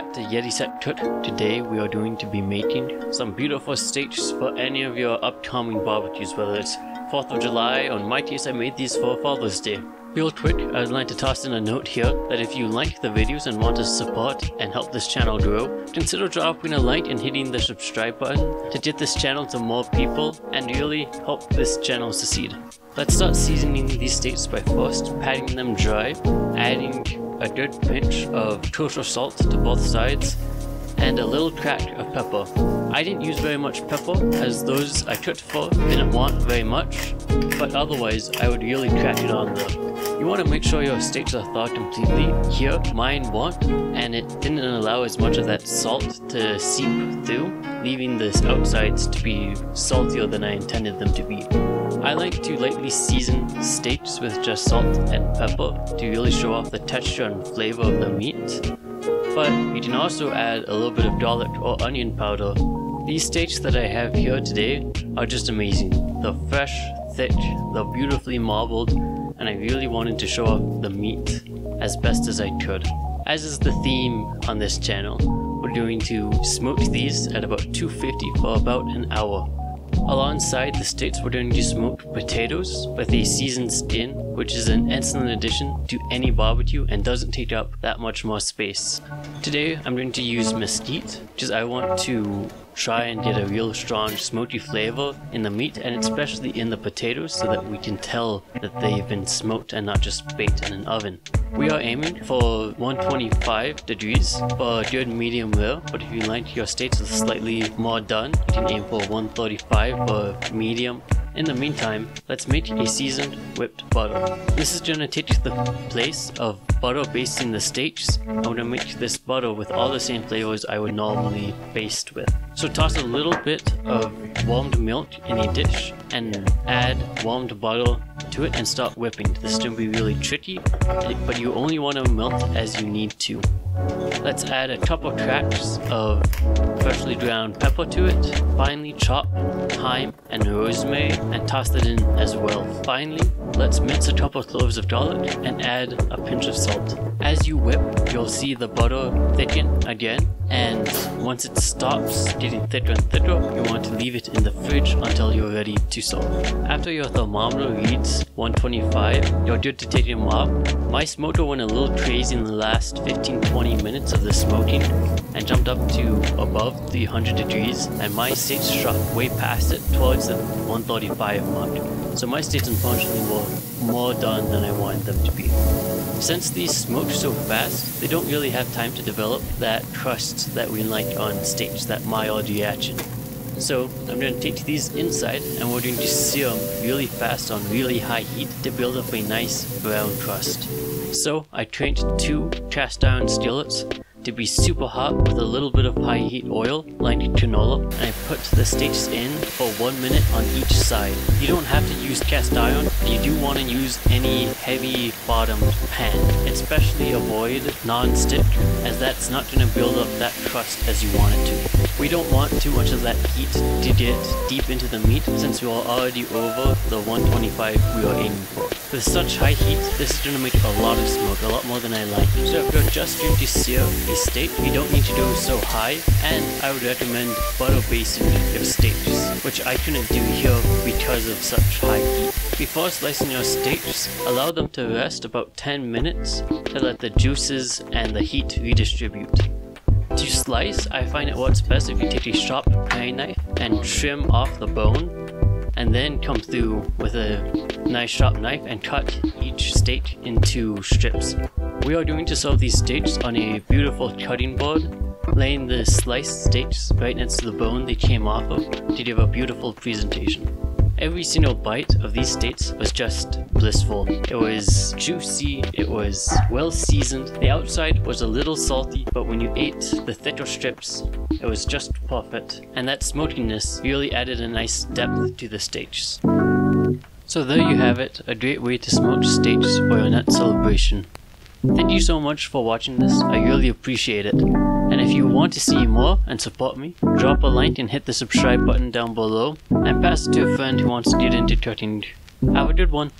back to Yeti Set Cook. Today we are going to be making some beautiful steaks for any of your upcoming barbecues, whether it's 4th of July, or in my case I made these for Father's Day. Real quick, I'd like to toss in a note here that if you like the videos and want to support and help this channel grow, consider dropping a like and hitting the subscribe button to get this channel to more people and really help this channel succeed. Let's start seasoning these steaks by first patting them dry, adding a good pinch of kosher salt to both sides, and a little crack of pepper. I didn't use very much pepper, as those I cooked for didn't want very much, but otherwise I would really crack it on though. You want to make sure your steaks are thawed completely. Here, mine weren't, and it didn't allow as much of that salt to seep through, leaving the outsides to be saltier than I intended them to be. I like to lightly season steaks with just salt and pepper to really show off the texture and flavor of the meat. But you can also add a little bit of garlic or onion powder. These steaks that I have here today are just amazing. They're fresh, thick, they're beautifully marbled, and I really wanted to show off the meat as best as I could. As is the theme on this channel, we're going to smoke these at about 250 for about an hour. Alongside the steaks, we're going to smoke potatoes with a seasoned skin, which is an excellent addition to any barbecue and doesn't take up that much more space. Today I'm going to use mesquite, because I want to try and get a real strong smoky flavor in the meat, and especially in the potatoes, so that we can tell that they've been smoked and not just baked in an oven. We are aiming for 125 degrees for a good medium rare, but if you like your steaks slightly more done, you can aim for 135 for medium. In the meantime, let's make a seasoned whipped butter. This is going to take the place of butter basting the steaks. I'm going to make this butter with all the same flavors I would normally baste with. So toss a little bit of warmed milk in a dish and add warmed butter to it and start whipping. This is going to be really tricky, but you only want to melt as you need to. Let's add a couple cracks of freshly ground pepper to it, finely chop thyme and rosemary, and toss that in as well. Finally, let's mince a couple cloves of garlic and add a pinch of salt. As you whip, you'll see the butter thicken again, and once it stops getting thicker and thicker, you want to leave it in the fridge until you're ready to serve. After your thermometer reads 125, you're good to take them off. My smoker went a little crazy in the last 15-20 minutes of the smoking and jumped up to above 300 degrees, and my steaks shot way past it towards the 135 mark. So my steaks unfortunately were more done than I wanted them to be. Since these smoke so fast, they don't really have time to develop that crust that we like on steaks, that mild reaction. So I'm going to take these inside and we're going to sear them really fast on really high heat to build up a nice brown crust. So I trained 2 cast iron skillets to be super hot with a little bit of high heat oil lined with canola, and I put the steaks in for 1 minute on each side. You don't have to use cast iron, but you do want to use any heavy bottomed pan. Especially avoid non-stick, as that's not going to build up that crust as you want it to. We don't want too much of that heat to get deep into the meat, since we are already over the 125 we are aiming for. With such high heat, this is going to make a lot of smoke, a lot more than I like. So if you're just going to sear a steak, you don't need to go so high, and I would recommend butter basting your steaks, which I couldn't do here because of such high heat. Before slicing your steaks, allow them to rest about 10 minutes to let the juices and the heat redistribute. To slice, I find it works best if you take a sharp paring knife and trim off the bone, and then come through with a nice sharp knife and cut each steak into strips. We are going to serve these steaks on a beautiful cutting board, laying the sliced steaks right next to the bone they came off of to give a beautiful presentation. Every single bite of these steaks was just blissful. It was juicy, it was well seasoned, the outside was a little salty, but when you ate the thicker strips, it was just perfect. And that smokiness really added a nice depth to the steaks. So there you have it, a great way to smoke steaks for your nut celebration. Thank you so much for watching this, I really appreciate it. And if you want to see more and support me, drop a like and hit the subscribe button down below, and pass it to a friend who wants to get into cooking. Have a good one.